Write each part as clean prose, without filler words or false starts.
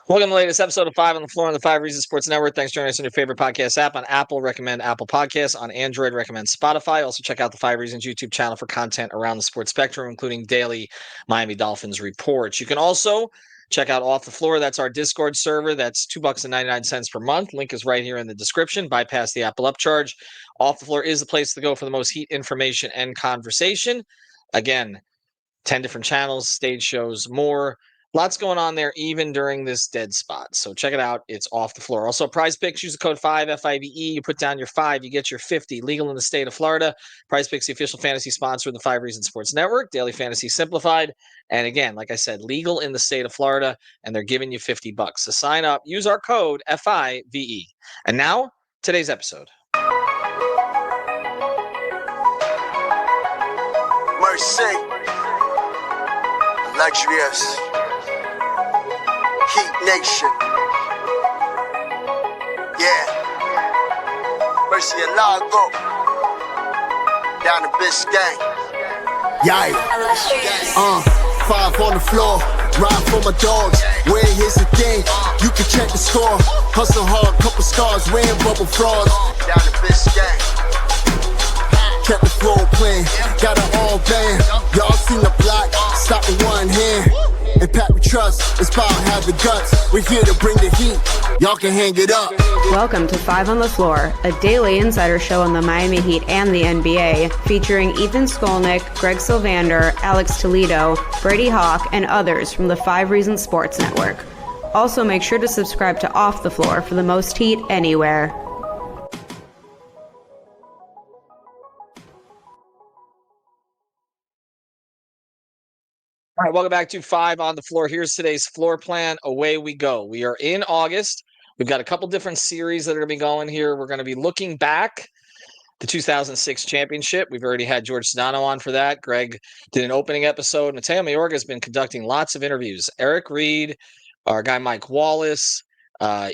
Welcome to the latest episode of Five on the Floor on the Five Reasons Sports Network. Thanks for joining us on your favorite podcast app. On Apple, recommend Apple Podcasts. On Android, recommend Spotify. Also, check out the Five Reasons YouTube channel for content around the sports spectrum, including daily Miami Dolphins reports. You can also check out Off the Floor. That's our Discord server. That's $2.99 per month. Link is right here in the description. Bypass the Apple upcharge. Off the Floor is the place to go for the most heat, information, and conversation. Again, 10 different channels, stage shows, more. Lots going on there, even during this dead spot. So check it out. It's Off the Floor. Also, Prize Picks, use the code 5, FIVE. You put down your 5, you get your 50. Legal in the state of Florida. Prize Picks, the official fantasy sponsor of the Five Reasons Sports Network, Daily Fantasy Simplified. And again, like I said, legal in the state of Florida, and they're giving you $50. So sign up, use our code FIVE. And now, today's episode. Mercy, luxurious, Heat Nation, yeah, Mercy and Lago, down to Biscayne, yeah, five on the floor, ride for my dogs, where here's the thing, you can check the score, hustle hard, couple scars, wearing bubble frauds, down to Biscayne. Kept the flow playing, got it all banned. Y'all seen the block, stop with one hand. And Pat we trust, it's about have the guts. We're here to bring the heat, y'all can hang it up. Welcome to Five on the Floor, a daily insider show on the Miami Heat and the NBA, featuring Ethan Skolnick, Greg Sylvander, Alex Toledo, Brady Hawk, and others from the Five Reasons Sports Network. Also, make sure to subscribe to Off the Floor for the most heat anywhere. All right, welcome back to Five on the Floor. Here's today's floor plan. Away we go. We are in August. We've got a couple different series that are going to be going here. We're going to be looking back the 2006 championship. We've already had George Sedano on for that. Greg did an opening episode. Mateo Mayorga has been conducting lots of interviews. Eric Reed, our guy Mike Wallace.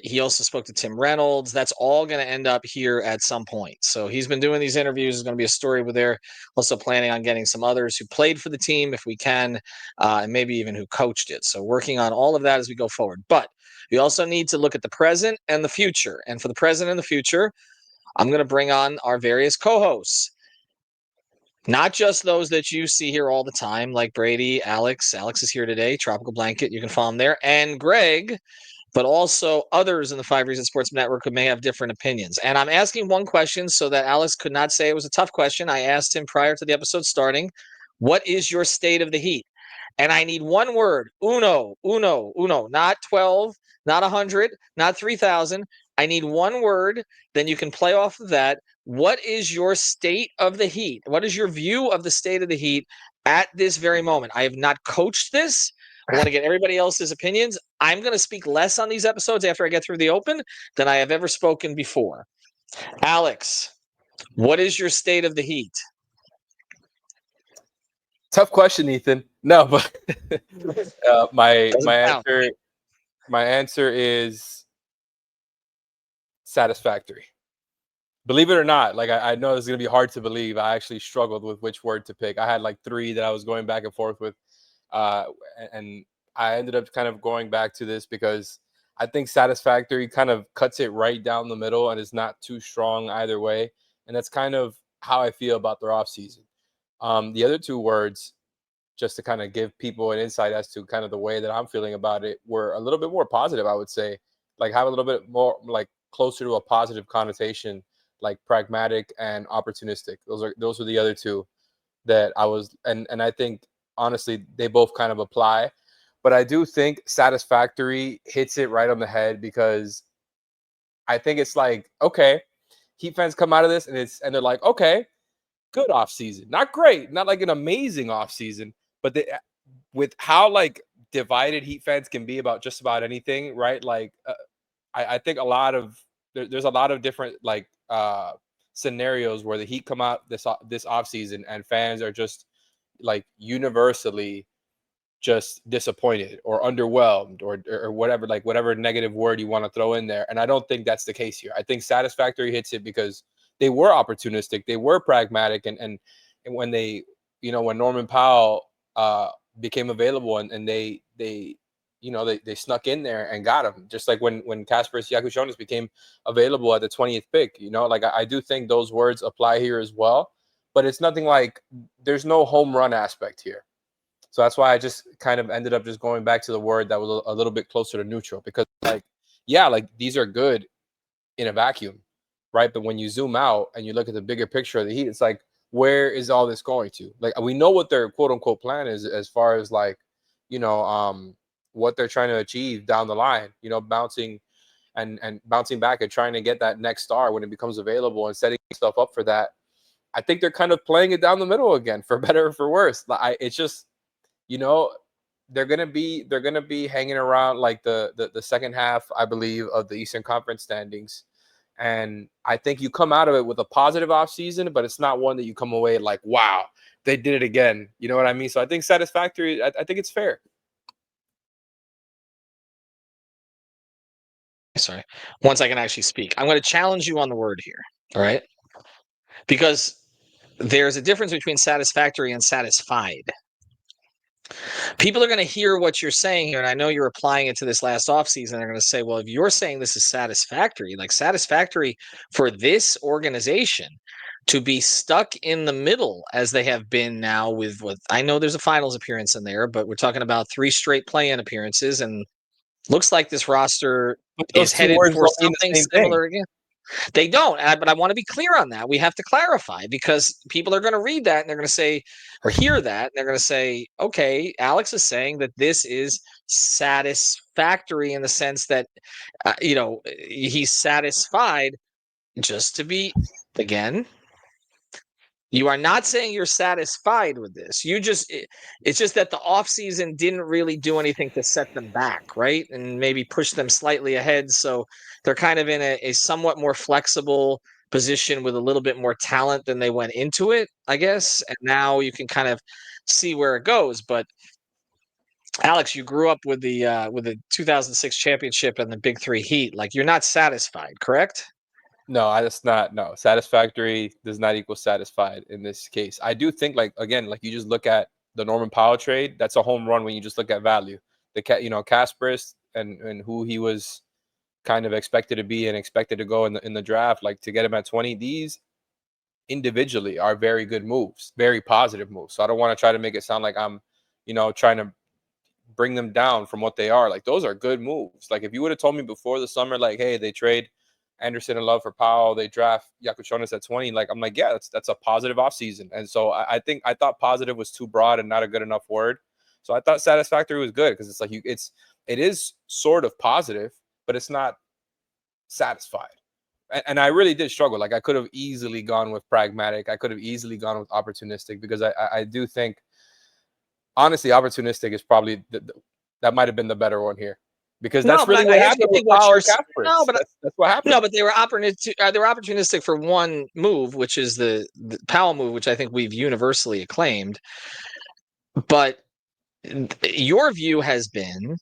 He also spoke to Tim Reynolds. That's all going to end up here at some point. So he's been doing these interviews. There's going to be a story with there. Also planning on getting some others who played for the team if we can, and maybe even who coached it. So working on all of that as we go forward. But we also need to look at the present and the future. And for the present and the future, I'm going to bring on our various co-hosts. Not just those that you see here all the time, like Brady, Alex. Alex is here today, Tropical Blanket. You can follow him there. And Greg, but also others in the Five Reasons Sports Network who may have different opinions. And I'm asking one question so that Alex could not say it was a tough question. I asked him prior to the episode starting, what is your state of the Heat? And I need one word, uno, not 12, not 100, not 3,000. I need one word, then you can play off of that. What is your state of the Heat? What is your view of the state of the Heat at this very moment? I have not coached this. I want to get everybody else's opinions. I'm going to speak less on these episodes after I get through the open than I have ever spoken before. Alex, what is your state of the Heat? Tough question, Ethan. No, but my answer is satisfactory. Believe it or not, like I know it's gonna be hard to believe. I actually struggled with which word to pick. I had like 3 that I was going back and forth with, and I ended up kind of going back to this because I think satisfactory kind of cuts it right down the middle and is not too strong either way. And that's kind of how I feel about their offseason. The other 2 words, just to kind of give people an insight as to kind of the way that I'm feeling about it, were a little bit more positive, I would say. Like have a little bit more like closer to a positive connotation, like pragmatic and opportunistic. Those are the other 2 that I was, and I think honestly they both kind of apply. But I do think satisfactory hits it right on the head because I think it's like, okay, Heat fans come out of this and they're like, okay, good off season, not great, not like an amazing off season, but with how like divided Heat fans can be about just about anything, right? Like I think there's a lot of different like scenarios where the Heat come out this off season and fans are just like universally just disappointed or underwhelmed or whatever, like whatever negative word you want to throw in there. And I don't think that's the case here. I think satisfactory hits it because they were opportunistic, they were pragmatic, and when they, when Norman Powell became available and they they snuck in there and got him, just like when Kasparas Jakushonis became available at the 20th pick. Like I do think those words apply here as well, but it's nothing like there's no home run aspect here. So that's why I just kind of ended up just going back to the word that was a little bit closer to neutral, because like these are good in a vacuum, right? But when you zoom out and you look at the bigger picture of the Heat, it's like, where is all this going to? Like, we know what their quote unquote plan is as far as like, what they're trying to achieve down the line, bouncing and bouncing back and trying to get that next star when it becomes available and setting stuff up for that. I think they're kind of playing it down the middle again, for better or for worse. It's just, they're gonna be hanging around like the second half, I believe, of the Eastern Conference standings. And I think you come out of it with a positive offseason, but it's not one that you come away like, wow, they did it again. You know what I mean? So I think satisfactory, I think it's fair. Sorry. Once I can actually speak, I'm going to challenge you on the word here. All right. Because there's a difference between satisfactory and satisfied. People are going to hear what you're saying here, and I know you're applying it to this last offseason. They're going to say, well, if you're saying this is satisfactory, like satisfactory for this organization to be stuck in the middle as they have been now with what I know there's a finals appearance in there, but we're talking about 3 straight play-in appearances, and looks like this roster is headed for something similar again. They don't, but I want to be clear on that. We have to clarify, because people are going to read that and they're going to say, or hear that, and they're going to say, okay, Alex is saying that this is satisfactory in the sense that, he's satisfied. Just to be, again, you are not saying you're satisfied with this. It's just that the offseason didn't really do anything to set them back, right? And maybe push them slightly ahead. So they're kind of in a somewhat more flexible position with a little bit more talent than they went into it, I guess. And now you can kind of see where it goes. But Alex, you grew up with the 2006 championship and the Big Three Heat. Like, you're not satisfied, correct? No, that's not. No, satisfactory does not equal satisfied in this case. I do think, like, again, like you just look at the Norman Powell trade, that's a home run when you just look at value. Kasparas and who he was kind of expected to be and expected to go in the draft, like to get him at 20, these individually are very good moves, very positive moves. So I don't want to try to make it sound like I'm, trying to bring them down from what they are. Like, those are good moves. Like, if you would have told me before the summer, like, hey, they trade Anderson and Love for Powell, they draft Jakushonis at 20, like, I'm like, yeah, that's a positive offseason. And so I think I thought positive was too broad and not a good enough word. So I thought satisfactory was good, because it's like it is sort of positive, but it's not satisfied. And I really did struggle. Like, I could have easily gone with pragmatic. I could have easily gone with opportunistic, because I do think, honestly, opportunistic is probably that might have been the better one here, because that's really what happened with Powell and Kasparas. No, but that's what happened. No, but they were opportunistic for one move, which is the Powell move, which I think we've universally acclaimed. But your view has been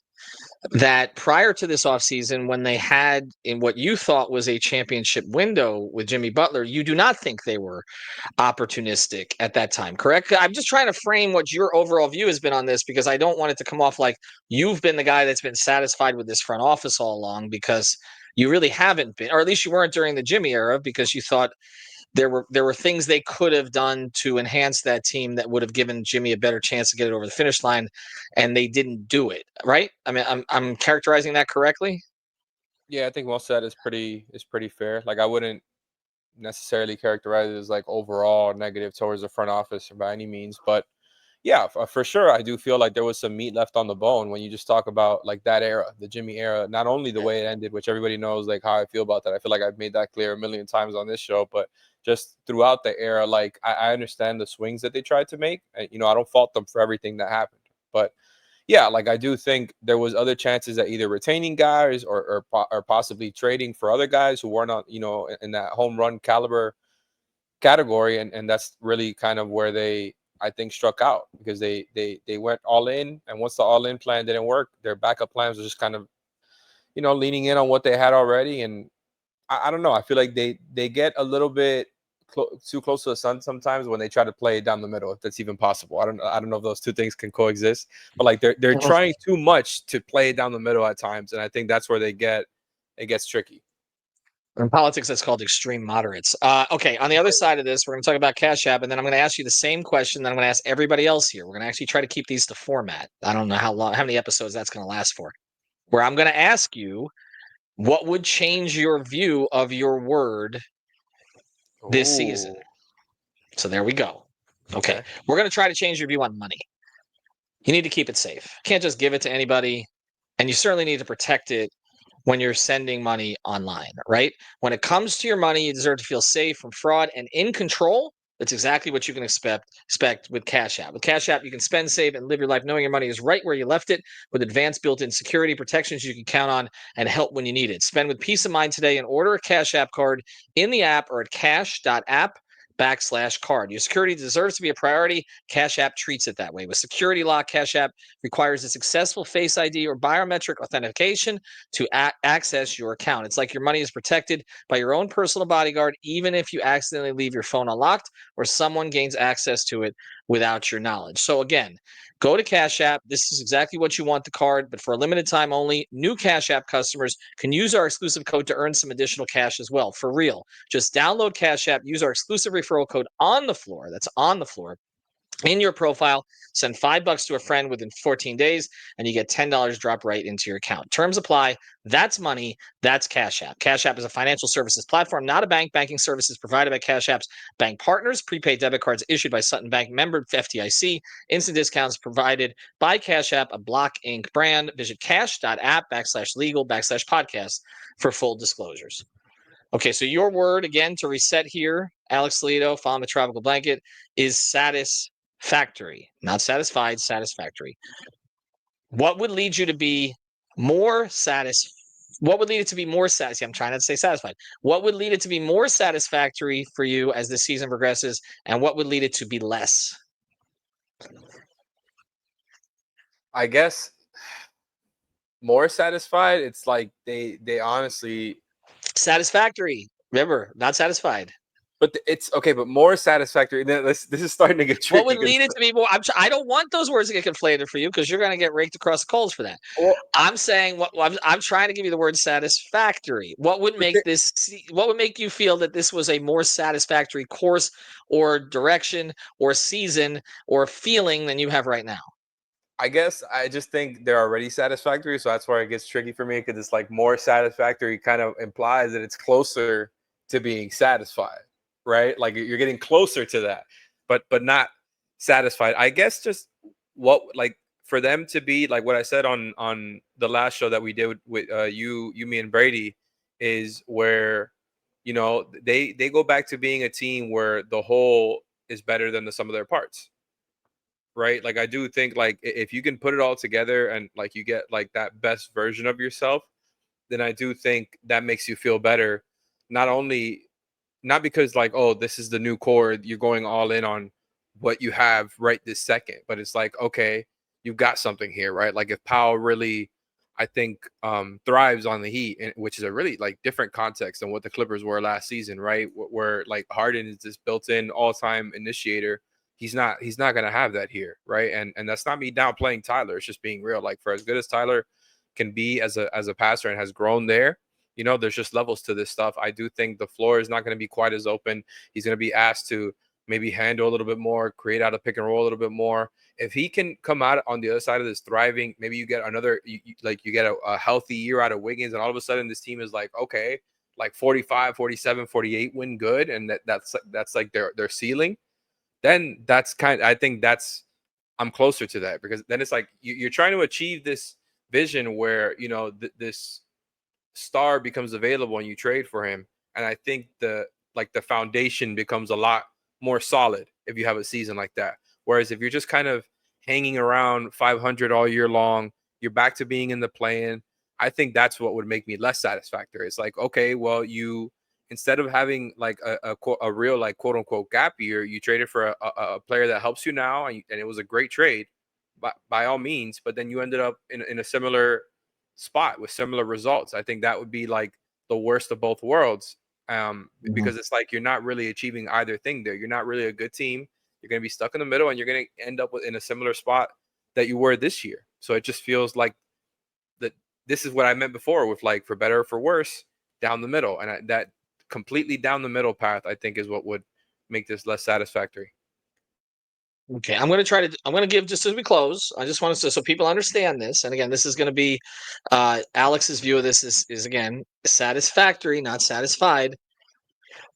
that prior to this offseason, when they had in what you thought was a championship window with Jimmy Butler, you do not think they were opportunistic at that time, correct? I'm just trying to frame what your overall view has been on this, because I don't want it to come off like you've been the guy that's been satisfied with this front office all along, because you really haven't been, or at least you weren't during the Jimmy era, because you thought there were things they could have done to enhance that team that would have given Jimmy a better chance to get it over the finish line, and they didn't do it, right? I mean, I'm characterizing that correctly? Yeah, I think most of that is pretty fair. Like, I wouldn't necessarily characterize it as like overall negative towards the front office or by any means, but yeah, for sure, I do feel like there was some meat left on the bone when you just talk about like that era, the Jimmy era. Not only the way it ended, which everybody knows like how I feel about that. I feel like I've made that clear a million times on this show, but just throughout the era, like I understand the swings that they tried to make, and I don't fault them for everything that happened. But yeah, like I do think there was other chances at either retaining guys or possibly trading for other guys who weren't on, in that home run caliber category, and that's really kind of where they, I think, struck out, because they went all in, and once the all in plan didn't work, their backup plans were just kind of, leaning in on what they had already. And I don't know, I feel like they get a little bit too close to the sun sometimes when they try to play down the middle, if that's even possible. I don't know if those two things can coexist, but like they're trying too much to play down the middle at times, and I think that's where it gets tricky. In politics, that's called extreme moderates. Okay, on the other side of this, we're going to talk about Cash App, and then I'm going to ask you the same question that I'm going to ask everybody else here. We're going to actually try to keep these to format. I don't know how many episodes that's going to last for. Where I'm going to ask you, what would change your view of your word this season? So there we go. Okay. We're going to try to change your view on money. You need to keep it safe. You can't just give it to anybody, and you certainly need to protect it when you're sending money online, right? When it comes to your money, you deserve to feel safe from fraud and in control. That's exactly what you can expect with Cash App. With Cash App, you can spend, save, and live your life knowing your money is right where you left it, with advanced built-in security protections you can count on and help when you need it. Spend with peace of mind today and order a Cash App card in the app or at cash.app/card. Your security deserves to be a priority. Cash App treats it that way. With Security Lock, Cash App requires a successful Face ID or biometric authentication to access your account. It's like your money is protected by your own personal bodyguard, even if you accidentally leave your phone unlocked or someone gains access to it without your knowledge. So again, go to Cash App. This is exactly what you want the card, but for a limited time only, new Cash App customers can use our exclusive code to earn some additional cash as well. For real. Just download Cash App, use our exclusive referral code on the floor. That's on the floor. In your profile, send $5 to a friend within 14 days, and you get $10 drop right into your account. Terms apply. That's money. That's Cash App. Cash App is a financial services platform, not a bank. Banking services provided by Cash App's bank partners. Prepaid debit cards issued by Sutton Bank, member FDIC. Instant discounts provided by Cash App, a Block Inc. brand. Visit cash.app/legal/podcast for full disclosures. Okay, so your word again to reset here, Alex Toledo, following the tropical blanket, is satisfactory, not satisfied, satisfactory. What would lead you to be more What would lead it to be more satisfied? I'm trying not to say satisfied. What would lead it to be more satisfactory for you as the season progresses, and what would lead it to be less? I guess more satisfied. It's like they honestly satisfactory. Remember, not satisfied. But it's okay, but more satisfactory. This is starting to get tricky. What would lead it to be more? I don't want those words to get conflated for you because you're going to get raked across the coals for that. Well, I'm saying I'm trying to give you the word satisfactory. What would make this? What would make you feel that this was a more satisfactory course or direction or season or feeling than you have right now? I guess I just think they're already satisfactory, so that's where it gets tricky for me because it's like more satisfactory kind of implies that it's closer to being satisfied. Right, like you're getting closer to that, but not satisfied. I guess just what, like, for them to be like what I said on the last show that we did with you, me, and Brady, is where they go back to being a team where the whole is better than the sum of their parts. Right, like I do think like if you can put it all together and like you get like that best version of yourself, then I do think that makes you feel better. Not because like, oh, this is the new core, you're going all in on what you have right this second, but it's like, okay, you've got something here, right? Like if Powell really, I think, thrives on the Heat, which is a really like different context than what the Clippers were last season, right? Where like Harden is this built-in all-time initiator. He's not going to have that here, right? And that's not me downplaying Tyler. It's just being real. Like for as good as Tyler can be as a passer and has grown there, there's just levels to this stuff. I do think the floor is not going to be quite as open. He's going to be asked to maybe handle a little bit more, create out a pick and roll a little bit more. If he can come out on the other side of this thriving, maybe you get another, you get a healthy year out of Wiggins, and all of a sudden this team is like, okay, like 45, 47, 48 win good, and that's like their ceiling. Then I think I'm closer to that, because then it's like you're trying to achieve this vision where this star becomes available and you trade for him, and I think the foundation becomes a lot more solid if you have a season like that. Whereas if you're just kind of hanging around 500 all year long, you're back to being in the play-in. I think that's what would make me less satisfactory. It's like, okay, well, you, instead of having like a real like quote unquote gap year, you traded for a player that helps you now, and it was a great trade by all means, but then you ended up in a similar spot with similar results. I think that would be like the worst of both worlds. because it's like you're not really achieving either thing there. You're not really a good team. You're going to be stuck in the middle, and you're going to end up in a similar spot that you were this year. So it just feels like that this is what I meant before with like for better or for worse, down the middle. And that completely down the middle path, I think, is what would make this less satisfactory. Okay, I'm going to give, just as we close, I just want to, so people understand this. And again, this is going to be Alex's view of this is again, satisfactory, not satisfied.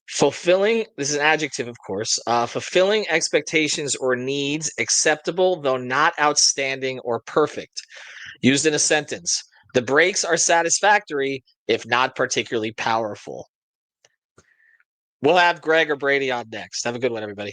Fulfilling, this is an adjective, of course, fulfilling expectations or needs acceptable, though not outstanding or perfect. Used in a sentence. The breaks are satisfactory, if not particularly powerful. We'll have Greg or Brady on next. Have a good one, everybody.